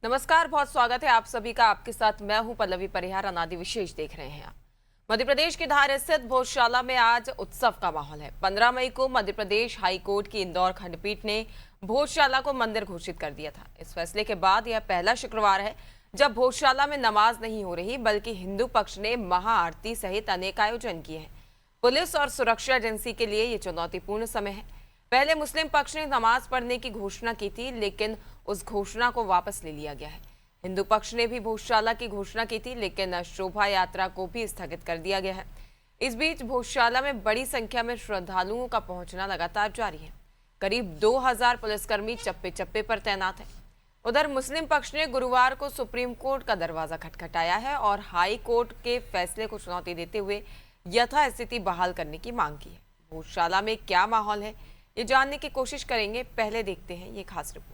नमस्कार, बहुत स्वागत है आप सभी का। आपके साथ मैं हूं पल्लवी परिहार। अनादि विशेष देख रहे हैं आप। मध्य प्रदेश की धार स्थित भोजशाला में आज उत्सव का माहौल है। 15 मई को मध्य प्रदेश हाई कोर्ट की इंदौर खंडपीठ ने भोजशाला को मंदिर घोषित कर दिया था। इस फैसले के बाद यह पहला शुक्रवार है जब भोजशाला में नमाज नहीं हो रही, बल्कि हिंदू पक्ष ने महाआरती सहित अनेक आयोजन किए हैं। पुलिस और सुरक्षा एजेंसी के लिए ये चुनौतीपूर्ण समय है। पहले मुस्लिम पक्ष ने नमाज पढ़ने की घोषणा की थी, लेकिन उस घोषणा को वापस ले लिया गया है। हिंदू पक्ष ने भी भोजशाला की घोषणा की थी, लेकिन शोभा यात्रा को भी स्थगित कर दिया गया है। इस बीच भोजशाला में बड़ी संख्या में श्रद्धालुओं का पहुंचना लगातार जारी है। करीब 2000 पुलिसकर्मी चप्पे चप्पे पर तैनात है। उधर मुस्लिम पक्ष ने गुरुवार को सुप्रीम कोर्ट का दरवाजा खटखटाया है और हाई कोर्ट के फैसले को चुनौती देते हुए यथास्थिति बहाल करने की मांग की है। भोजशाला में क्या माहौल है, ये जानने की कोशिश करेंगे। पहले देखते हैं ये खास रिपोर्ट।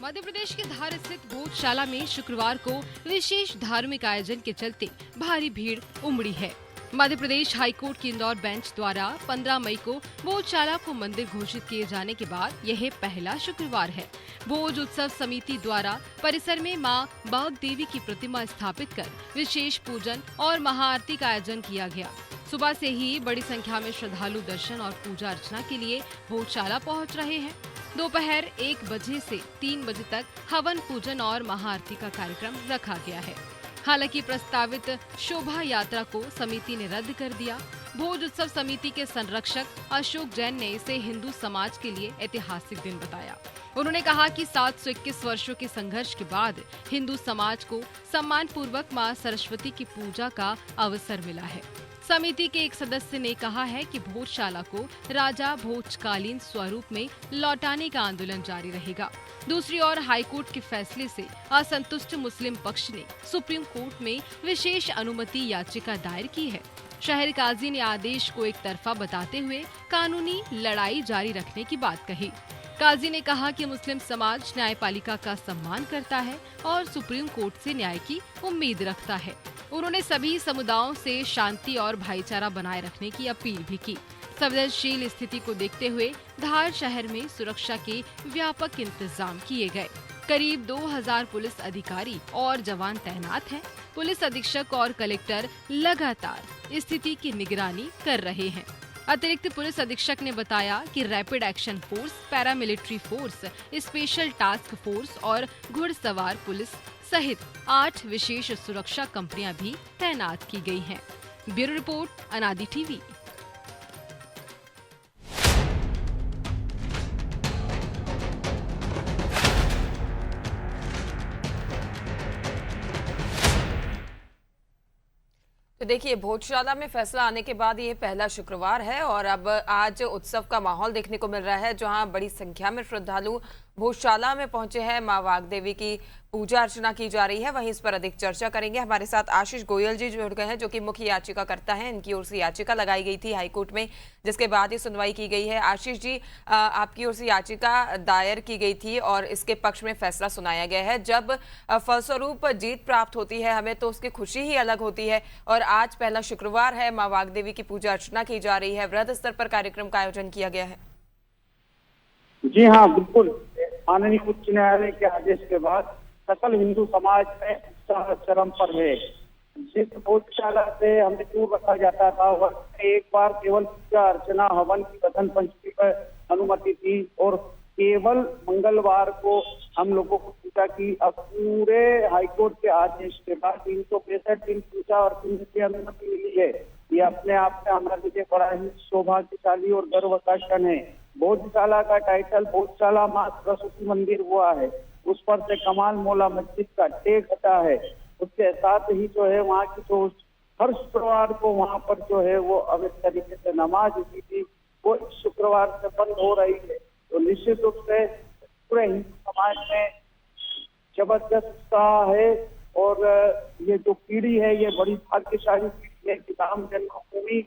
मध्य प्रदेश के धार स्थित भोजशाला में शुक्रवार को विशेष धार्मिक आयोजन के चलते भारी भीड़ उमड़ी है। मध्य प्रदेश हाई कोर्ट की इंदौर बेंच द्वारा 15 मई को भोजशाला को मंदिर घोषित किए जाने के बाद यह पहला शुक्रवार है। भोज उत्सव समिति द्वारा परिसर में मां बाग देवी की प्रतिमा स्थापित कर विशेष पूजन और महाआरती का आयोजन किया गया। सुबह से ही बड़ी संख्या में श्रद्धालु दर्शन और पूजा अर्चना के लिए भोजशाला पहुंच रहे हैं। दोपहर 1 बजे से 3 बजे तक हवन पूजन और महाआरती का कार्यक्रम रखा गया है। हालांकि प्रस्तावित शोभा यात्रा को समिति ने रद्द कर दिया। भोज उत्सव समिति के संरक्षक अशोक जैन ने इसे हिंदू समाज के लिए ऐतिहासिक दिन बताया। उन्होंने कहा कि 721 वर्षों के संघर्ष के बाद हिंदू समाज को सम्मान पूर्वक मां सरस्वती की पूजा का अवसर मिला है। समिति के एक सदस्य ने कहा है कि भोजशाला को राजा भोजकालीन स्वरूप में लौटाने का आंदोलन जारी रहेगा। दूसरी ओर हाईकोर्ट के फैसले से असंतुष्ट मुस्लिम पक्ष ने सुप्रीम कोर्ट में विशेष अनुमति याचिका दायर की है। शहर काजी ने आदेश को एक तरफा बताते हुए कानूनी लड़ाई जारी रखने की बात कही। काजी ने कहा कि मुस्लिम समाज न्यायपालिका का सम्मान करता है और सुप्रीम कोर्ट से न्याय की उम्मीद रखता है। उन्होंने सभी समुदायों से शांति और भाईचारा बनाए रखने की अपील भी की। संवेदनशील स्थिति को देखते हुए धार शहर में सुरक्षा के व्यापक इंतजाम किए गए। करीब 2000 पुलिस अधिकारी और जवान तैनात हैं। पुलिस अधीक्षक और कलेक्टर लगातार स्थिति की निगरानी कर रहे हैं। अतिरिक्त पुलिस अधीक्षक ने बताया कि rapid action force, paramilitary force, special task force और घुड़सवार पुलिस सहित 8 विशेष सुरक्षा कंपनियां भी तैनात की गई हैं। ब्यूरो रिपोर्ट, अनादि टीवी। तो देखिए, भोजशाला में फैसला आने के बाद ये पहला शुक्रवार है और अब आज उत्सव का माहौल देखने को मिल रहा है, जहां बड़ी संख्या में श्रद्धालु भोजशाला में पहुंचे हैं। मां वाग देवी की पूजा अर्चना की जा रही है। वहीं इस पर अधिक चर्चा करेंगे। हमारे साथ आशीष गोयल जी जुड़ गए हैं, जो कि मुख्य याचिका करता है। इनकी ओर से याचिका लगाई गई थी हाईकोर्ट में, जिसके बाद ही सुनवाई की गई है। आशीष जी, आपकी ओर से याचिका दायर की गई थी और इसके पक्ष में फैसला सुनाया गया है। जब फलस्वरूप जीत प्राप्त होती है हमें, तो उसकी खुशी ही अलग होती है। और आज पहला शुक्रवार है, मां वाग देवी की पूजा अर्चना की जा रही है। वृहद स्तर पर कार्यक्रम का आयोजन किया गया है। जी हाँ, बिल्कुल। माननीय उच्च न्यायालय के आदेश के बाद सकल हिंदू समाज में उत्साह चरम पर है। जिस भोजशाला से हमें दूर रखा जाता था, वह एक बार केवल पूजा अर्चना, हवन की कथन पंचमी पर अनुमति थी और केवल मंगलवार को हम लोगों को पूजा की। अब पूरे हाईकोर्ट के आदेश के बाद 365 दिन पूजा और की अनुमति मिली है। ये अपने आप में हमारे लिए बड़ा ही सौभाग्यशाली और गर्व का क्षण है। भोजशाला का टाइटल भोजशाला मां सरस्वती मंदिर हुआ है। उस पर से कमाल मौला मस्जिद का टेक हटा है। उसके साथ ही जो है वहाँ की जो हर शुक्रवार को वहाँ पर जो है वो अवैध तरीके से नमाज होती थी, वो इस शुक्रवार से बंद हो रही है। तो निश्चित रूप से पूरे हिंदू समाज में जबरदस्त उत्साह है और ये जो पीढ़ी है ये बड़ी भाग्यशाली पीढ़ी है कि राम जन्मभूमि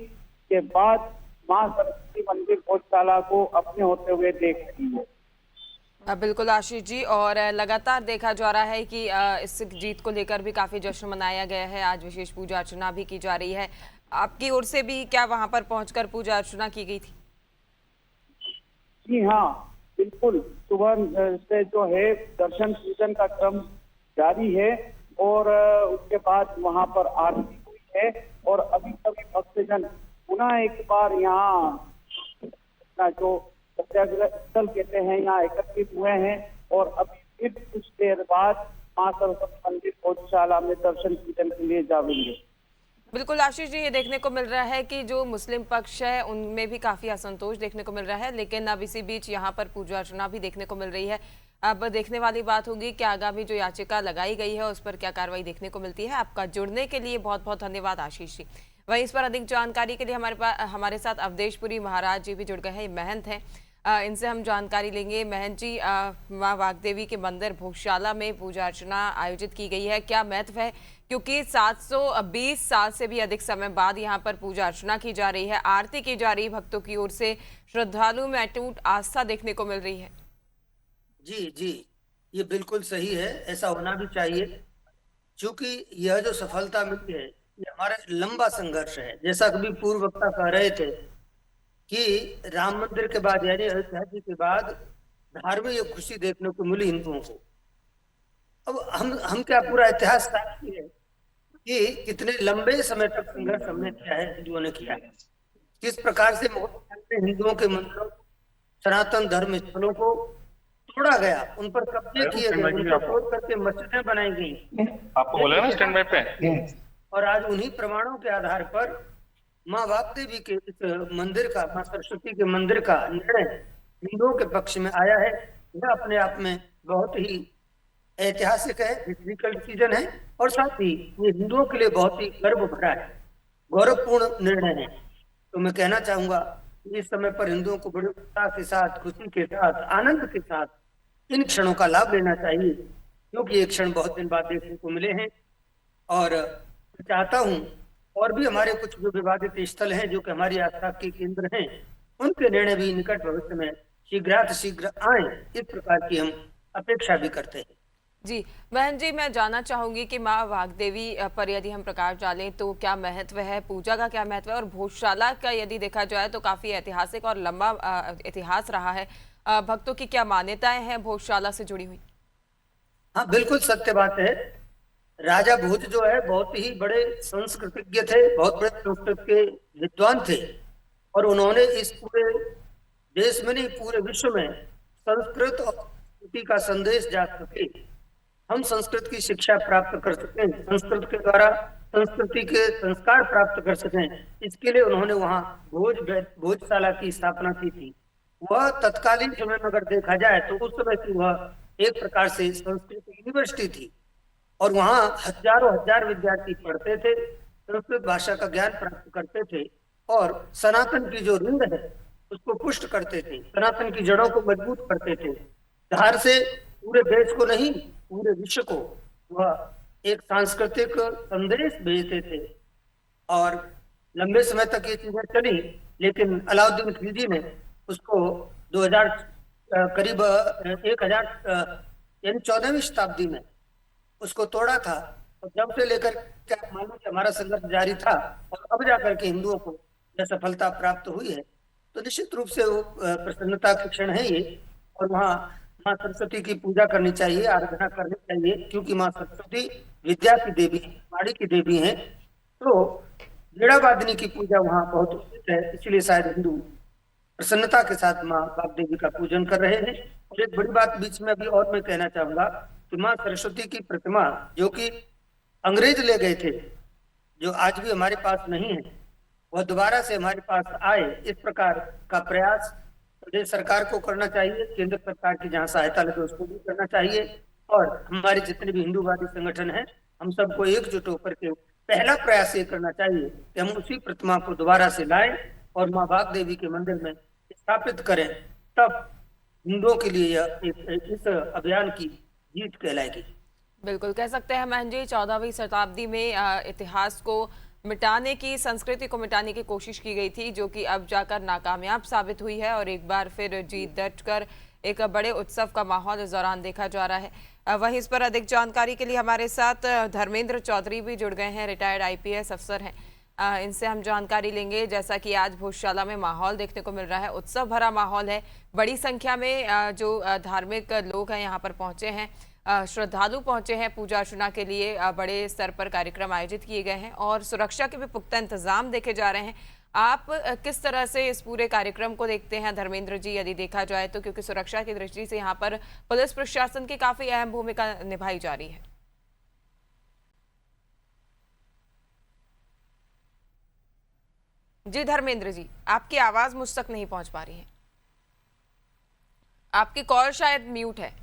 के बाद मां सरस्वती मंदिर भोजशाला को अपने होते हुए देख रही है। बिल्कुल आशीष जी, और लगातार देखा जा रहा है कि इस जीत को लेकर भी काफी जश्न मनाया गया है। आज विशेष पूजा अर्चना भी की जा रही है। आपकी ओर से भी क्या वहां पर पहुंचकर पूजा अर्चना की गई थी? जी हाँ, बिल्कुल। सुबह से जो है दर्शन पूजन का क्रम जारी है और उसके बाद वहां पर आरती हुई है और अभी सभी भक्तजन पुनः एक बार यहाँ जो सत्याग्रह स्थल कहते हैं यहाँ एकत्रित हुए हैं और अभी फिर कुछ देर बाद मां सरस्वती मंदिर भोजशाला में दर्शन पूजन के लिए जाएंगे। बिल्कुल आशीष जी, ये देखने को मिल रहा है कि जो मुस्लिम पक्ष है उनमें भी काफी असंतोष देखने को मिल रहा है, लेकिन अब इसी बीच यहाँ पर पूजा अर्चना भी देखने को मिल रही है। अब देखने वाली बात होगी कि आगामी जो याचिका लगाई गई है उस पर क्या कार्रवाई देखने को मिलती है। आपका जुड़ने के लिए बहुत बहुत धन्यवाद आशीष जी। वहीं इस पर अधिक जानकारी के लिए हमारे साथ अवधेशपुरी महाराज जी भी जुड़ गए हैं, महंत हैं। इनसे हम जानकारी लेंगे। महंत जी, माँ वाग्देवी के मंदिर भोजशाला में पूजा अर्चना आयोजित की गई है, क्या महत्व है? क्योंकि 720 साल से भी अधिक समय बाद यहाँ पर पूजा अर्चना की जा रही है, आरती की जा रही है, भक्तों की ओर से श्रद्धालुओं में अटूट आस्था देखने को मिल रही है। जी जी, ये बिल्कुल सही है, ऐसा होना भी चाहिए। क्योंकि यह जो सफलता मिली है ये हमारा लंबा संघर्ष है। जैसा कभी पूर्व वक्ता कह रहे थे कि राम मंदिर के बाद यानी अयोध्या जी के बाद धार्मिक ये खुशी देखने को मिली हिंदुओं को। अब हम क्या पूरा इतिहास साक्षी है कि कितने लंबे समय तक संघर्ष हमने किया है, हिंदुओं ने किया है। किस प्रकार से हिंदुओं के मंदिरों, सनातन धर्म स्थलों को तोड़ा गया, उन पर कब्जे किए गए, उनको तोड़ करके मस्जिदें बनाई गई। आपको बोला ना स्टैंड बाय पे। और आज उन्हीं प्रमाणों के आधार पर माँ वाग्देवी के इस मंदिर का, माँ सरस्वती के मंदिर का निर्णय हिंदुओं के पक्ष में आया है। यह अपने आप में बहुत ही ऐतिहासिक है, हिस्टोरिकल डिसीजन है और साथ ही ये हिंदुओं के लिए बहुत ही गर्व भरा है, गौरवपूर्ण निर्णय है। तो मैं कहना चाहूंगा इस समय पर हिंदुओं को बड़े उत्साह के साथ, खुशी के साथ, आनंद के साथ इन क्षणों का लाभ लेना चाहिए, क्योंकि ये क्षण बहुत दिन बाद देखने को मिले हैं। और चाहता हूं और भी हमारे कुछ जो विवादित स्थल हैं, जो कि हमारी आस्था के केंद्र हैं, उनके निर्णय भी निकट भविष्य में शीघ्र आए, इस प्रकार की हम अपेक्षा भी करते हैं। जी बहन जी, मैं जानना चाहूंगी कि माँ वाग्देवी पर यदि हम प्रकाश डालें तो क्या महत्व है, पूजा का क्या महत्व है, और भोजशाला का यदि देखा जाए तो काफी ऐतिहासिक और लंबा इतिहास रहा है। भक्तों की क्या मान्यताएं हैं भोजशाला से जुड़ी हुई? हाँ, बिल्कुल सत्य बात है। राजा भोज जो है बहुत ही बड़े संस्कृतज्ञ थे, बहुत बड़े संस्कृत के विद्वान थे और उन्होंने इस पूरे देश में नहीं पूरे विश्व में संस्कृत और संस्कृति का संदेश जा सके, हम संस्कृत की शिक्षा प्राप्त कर सकें, संस्कृत के द्वारा संस्कृति के संस्कार प्राप्त कर सकें, इसके लिए उन्होंने वहां भोजशाला की स्थापना की थी। वह तत्कालीन समय में अगर देखा जाए तो उस समय की वह एक प्रकार से संस्कृत यूनिवर्सिटी थी और वहां हजारों हजार विद्यार्थी पढ़ते थे, संस्कृत भाषा का ज्ञान प्राप्त करते थे और सनातन की जो रीढ़ है उसको पुष्ट करते थे, सनातन की जड़ों को मजबूत करते थे। धार से पूरे देश को नहीं, पूरे विश्व को वह एक सांस्कृतिक संदेश भेजते थे और लंबे समय तक ये चीजें चली। लेकिन अलाउद्दीन खिलजी ने उसको 2000 करीब 1000 यानी 14वीं शताब्दी में उसको तोड़ा था और जब से लेकर क्या मालूम कि हमारा संघर्ष जारी था और अब जाकर के हिंदुओं को यह सफलता प्राप्त हुई है, तो निश्चित रूप से वो प्रसन्नता के क्षण है ये। और वहाँ माँ सरस्वती की पूजा करनी चाहिए, आराधना करनी चाहिए, क्योंकि माँ सरस्वती विद्या की देवी, वाणी की देवी हैं। तो वीणावादिनी की पूजा वहाँ बहुत उचित है, इसलिए शायद हिंदू प्रसन्नता के साथ माँ वाग्देवी का पूजन कर रहे हैं। और एक बड़ी बात बीच में अभी और मैं कहना चाहूंगा कि माँ सरस्वती की प्रतिमा जो कि अंग्रेज ले गए थे, जो आज भी हमारे पास नहीं है, वह दोबारा से हमारे पास आए, इस प्रकार का प्रयास प्रदेश सरकार को करना चाहिए, केंद्र सरकार की जहाँ सहायता लगे उसको भी करना चाहिए। और हमारे जितने भी हिंदूवादी संगठन हैं, हम सबको एकजुट होकर के पहला प्रयास ये करना चाहिए कि हम उसी प्रतिमा को दोबारा से लाएं और माँ वाग्देवी के मंदिर में स्थापित करें, तब हिंदुओं के लिए इस अभियान की जीत कहलाएगी। बिल्कुल कह सकते हैं महन जी, 14वीं शताब्दी में इतिहास को मिटाने की, संस्कृति को मिटाने की कोशिश की गई थी, जो कि अब जाकर नाकामयाब साबित हुई है और एक बार फिर जीत दर्ज कर एक बड़े उत्सव का माहौल इस दौरान देखा जा रहा है। वहीं इस पर अधिक जानकारी के लिए हमारे साथ धर्मेंद्र चौधरी भी जुड़ गए हैं, रिटायर्ड आईपीएस अफसर हैं। इनसे हम जानकारी लेंगे। जैसा कि आज भोजशाला में माहौल देखने को मिल रहा है, उत्सव भरा माहौल है, बड़ी संख्या में जो धार्मिक लोग हैं यहाँ पर पहुंचे हैं, श्रद्धालु पहुंचे हैं पूजा अर्चना के लिए। बड़े स्तर पर कार्यक्रम आयोजित किए गए हैं और सुरक्षा के भी पुख्ता इंतजाम देखे जा रहे हैं। आप किस तरह से इस पूरे कार्यक्रम को देखते हैं धर्मेंद्र जी, यदि देखा जाए तो, क्योंकि सुरक्षा की दृष्टि से यहाँ पर पुलिस प्रशासन की काफी अहम भूमिका निभाई जा रही है। जी धर्मेंद्र जी, आपकी आवाज मुझ तक नहीं पहुंच पा रही है, आपकी कॉल शायद म्यूट है।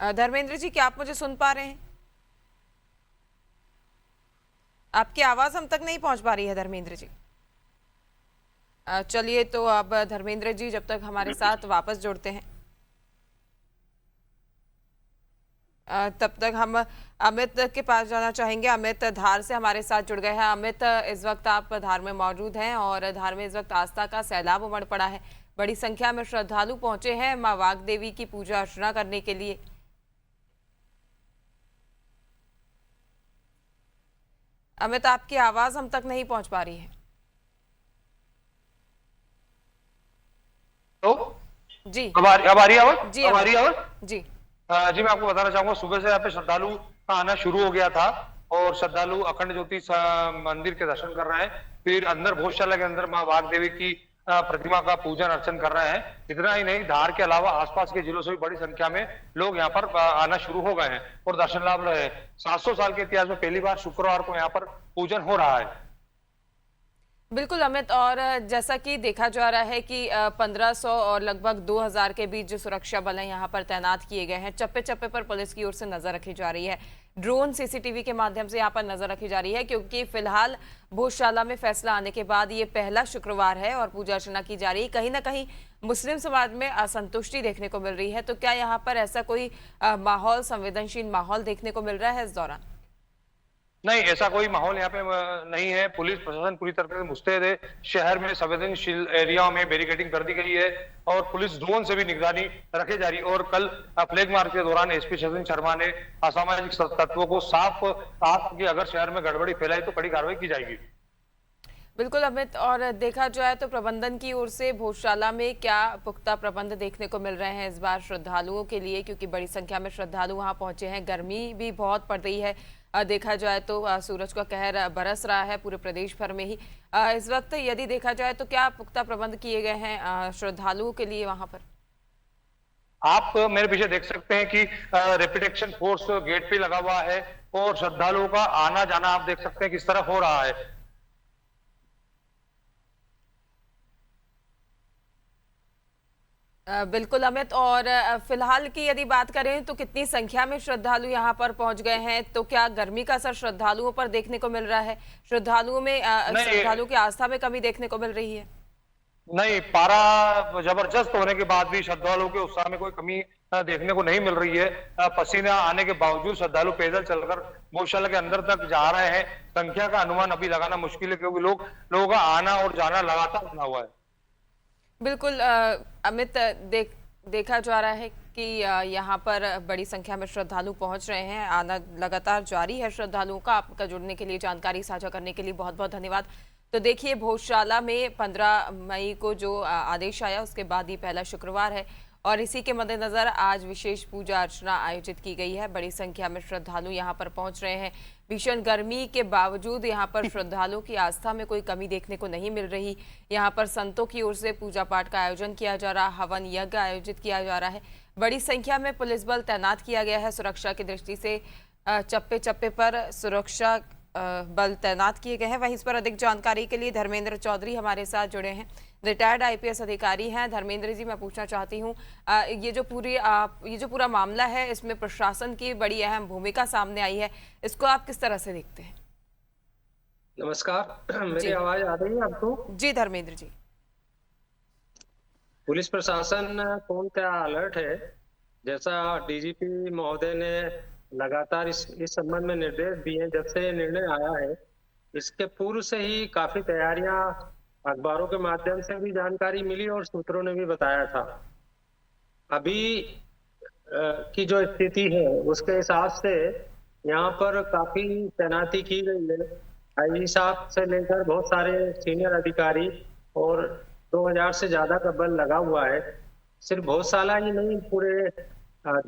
धर्मेंद्र जी, क्या आप मुझे सुन पा रहे हैं? आपकी आवाज हम तक नहीं पहुंच पा रही है धर्मेंद्र जी। चलिए, तो अब धर्मेंद्र जी जब तक हमारे साथ वापस जुड़ते हैं, तब तक हम अमित के पास जाना चाहेंगे। अमित धार से हमारे साथ जुड़ गए हैं। अमित, इस वक्त आप धार में मौजूद हैं और धार में इस वक्त आस्था का सैलाब उमड़ पड़ा है, बड़ी संख्या में श्रद्धालु पहुंचे हैं मां वाग देवी की पूजा अर्चना करने के लिए। अमित, आपकी आवाज हम तक नहीं पहुंच पा रही है। तो जी अब आ रही है आवाज? जी अब आ रही है आवाज? जी जी, मैं आपको बताना चाहूंगा, सुबह से यहाँ पे श्रद्धालु का आना शुरू हो गया था और श्रद्धालु अखंड ज्योति मंदिर के दर्शन कर रहे हैं। फिर अंदर भोजशाला के अंदर मां वाग देवी की प्रतिमा का पूजन अर्चन कर रहे हैं। इतना ही नहीं, धार के अलावा आसपास के जिलों से भी बड़ी संख्या में लोग यहाँ पर आना शुरू हो गए हैं और दर्शन लाभ रहे हैं। 700 साल के इतिहास में पहली बार शुक्रवार को यहाँ पर पूजन हो रहा है। बिल्कुल अमित, और जैसा कि देखा जा रहा है कि 1500 और लगभग 2000 के बीच जो सुरक्षा बल हैं यहाँ पर तैनात किए गए हैं। चप्पे चप्पे पर पुलिस की ओर से नजर रखी जा रही है, ड्रोन सीसीटीवी के माध्यम से यहाँ पर नजर रखी जा रही है, क्योंकि फिलहाल भोजशाला में फैसला आने के बाद ये पहला शुक्रवार है और पूजा अर्चना की जा रही है। कहीं ना कहीं मुस्लिम समाज में असंतुष्टि देखने को मिल रही है, तो क्या यहाँ पर ऐसा कोई माहौल, संवेदनशील माहौल देखने को मिल रहा है इस दौरान? नहीं, ऐसा कोई माहौल यहाँ पे नहीं है। पुलिस प्रशासन पूरी तरह से मुस्तैद है। शहर में संवेदनशील एरिया में बैरिकेडिंग कर दी गई है और पुलिस ड्रोन से भी निगरानी रखी जा रही है। और कल फ्लैग मार्च के दौरान एसपी शशिन शर्मा ने असामाजिक तत्वों को साफ कहा कि अगर शहर में गड़बड़ी फैलाई तो कड़ी कार्रवाई की जाएगी। बिल्कुल अमित, और देखा जाए तो प्रबंधन की ओर से भोजशाला में क्या पुख्ता प्रबंध देखने को मिल रहे हैं इस बार श्रद्धालुओं के लिए, क्योंकि बड़ी संख्या में श्रद्धालु वहां पहुंचे हैं। गर्मी भी बहुत पड़ रही है, देखा जाए तो सूरज का कहर बरस रहा है पूरे प्रदेश भर में ही इस वक्त। यदि देखा जाए तो क्या पुख्ता प्रबंध किए गए हैं श्रद्धालुओं के लिए वहां पर? आप मेरे पीछे देख सकते हैं कि रैपिड एक्शन फोर्स गेट पे लगा हुआ है और श्रद्धालुओं का आना जाना आप देख सकते हैं किस तरह हो रहा है। बिल्कुल अमित, और फिलहाल की यदि बात करें तो कितनी संख्या में श्रद्धालु यहाँ पर पहुंच गए हैं, तो क्या गर्मी का असर श्रद्धालुओं पर देखने को मिल रहा है? श्रद्धालुओं में श्रद्धालुओं की आस्था में कमी देखने को मिल रही है? नहीं, पारा जबरदस्त होने के बाद भी श्रद्धालुओं के उत्साह में कोई कमी देखने को नहीं मिल रही है। पसीना आने के बावजूद श्रद्धालु पैदल चलकर भोजशाला के अंदर तक जा रहे हैं। संख्या का अनुमान अभी लगाना मुश्किल है, क्योंकि लोगों का आना और जाना लगातार बना हुआ है। बिल्कुल अमित, देखा जा रहा है कि यहाँ पर बड़ी संख्या में श्रद्धालु पहुंच रहे हैं, आना लगातार जारी है श्रद्धालुओं का। आपका जुड़ने के लिए, जानकारी साझा करने के लिए बहुत बहुत धन्यवाद। तो देखिए, भोजशाला में 15 मई को जो आदेश आया उसके बाद ही पहला शुक्रवार है और इसी के मद्देनजर आज विशेष पूजा अर्चना आयोजित की गई है। बड़ी संख्या में श्रद्धालु यहाँ पर पहुंच रहे हैं। भीषण गर्मी के बावजूद यहाँ पर श्रद्धालुओं की आस्था में कोई कमी देखने को नहीं मिल रही। यहाँ पर संतों की ओर से पूजा पाठ का आयोजन किया जा रहा, हवन यज्ञ आयोजित किया जा रहा है। बड़ी संख्या में पुलिस बल तैनात किया गया है। सुरक्षा की दृष्टि से चप्पे चप्पे पर सुरक्षा बल तैनात किए गए हैं। वहीं इस पर अधिक जानकारी के लिए धर्मेंद्र चौधरी हमारे साथ जुड़े हैं, रिटायर्ड आईपीएस अधिकारी हैं। धर्मेंद्र जी, मैं पूछना चाहती हूँ, ये जो पूरा मामला है, इसमें प्रशासन की बड़ी अहम भूमिका सामने आई है, इसको आप किस तरह से देखते हैं? नमस्कार। मेरी जी आवाज आ रही है आपको? जी धर्मेंद्र जी। पुलिस प्रशासन पूर्णतः अलर्ट है। जैसा डीजीपी महोदय ने लगातार इस संबंध में निर्देश दिए, जब से ये निर्णय आया है, इसके पूर्व से ही काफी तैयारियां अखबारों के माध्यम से भी जानकारी मिली और सूत्रों ने भी बताया था। अभी की जो स्थिति है उसके हिसाब से यहाँ पर काफी तैनाती की गई है। आईजी साहब से लेकर बहुत सारे सीनियर अधिकारी और 2000 से ज्यादा का बल लगा हुआ है। सिर्फ गौशाला ही नहीं, पूरे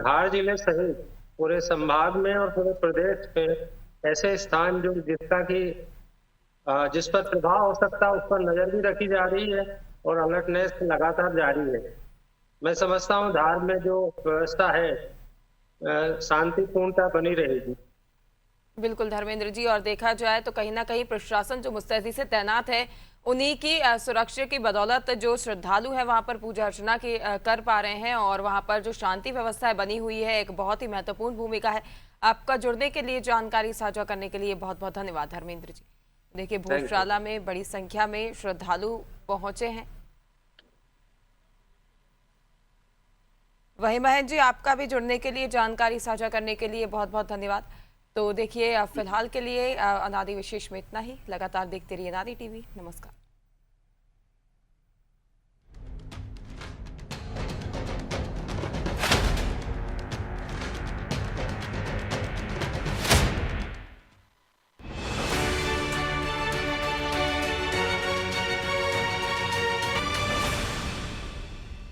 धार जिले सहित पूरे संभाग में और पूरे प्रदेश में ऐसे स्थान जो जिस पर प्रभाव हो सकता है उस पर नजर भी रखी जा रही है और अलर्टनेस लगातार जारी है। मैं समझता हूँ धार में जो व्यवस्था है शांतिपूर्णता बनी रहेगी। बिल्कुल धर्मेंद्र जी, और देखा जाए तो कहीं ना कहीं प्रशासन जो मुस्तैदी से तैनात है, उन्हीं की सुरक्षा की बदौलत जो श्रद्धालु है वहां पर पूजा अर्चना की कर पा रहे हैं और वहां पर जो शांति व्यवस्था बनी हुई है, एक बहुत ही महत्वपूर्ण भूमिका है। आपका जुड़ने के लिए, जानकारी साझा करने के लिए बहुत बहुत धन्यवाद धर्मेंद्र जी। देखिए, भोजशाला में बड़ी संख्या में श्रद्धालु पहुंचे हैं। वही महेंद्र जी, आपका भी जुड़ने के लिए, जानकारी साझा करने के लिए बहुत बहुत धन्यवाद। तो देखिए, फिलहाल के लिए अनादि विशेष में इतना ही। लगातार देखते रहिए अनादि टीवी। नमस्कार।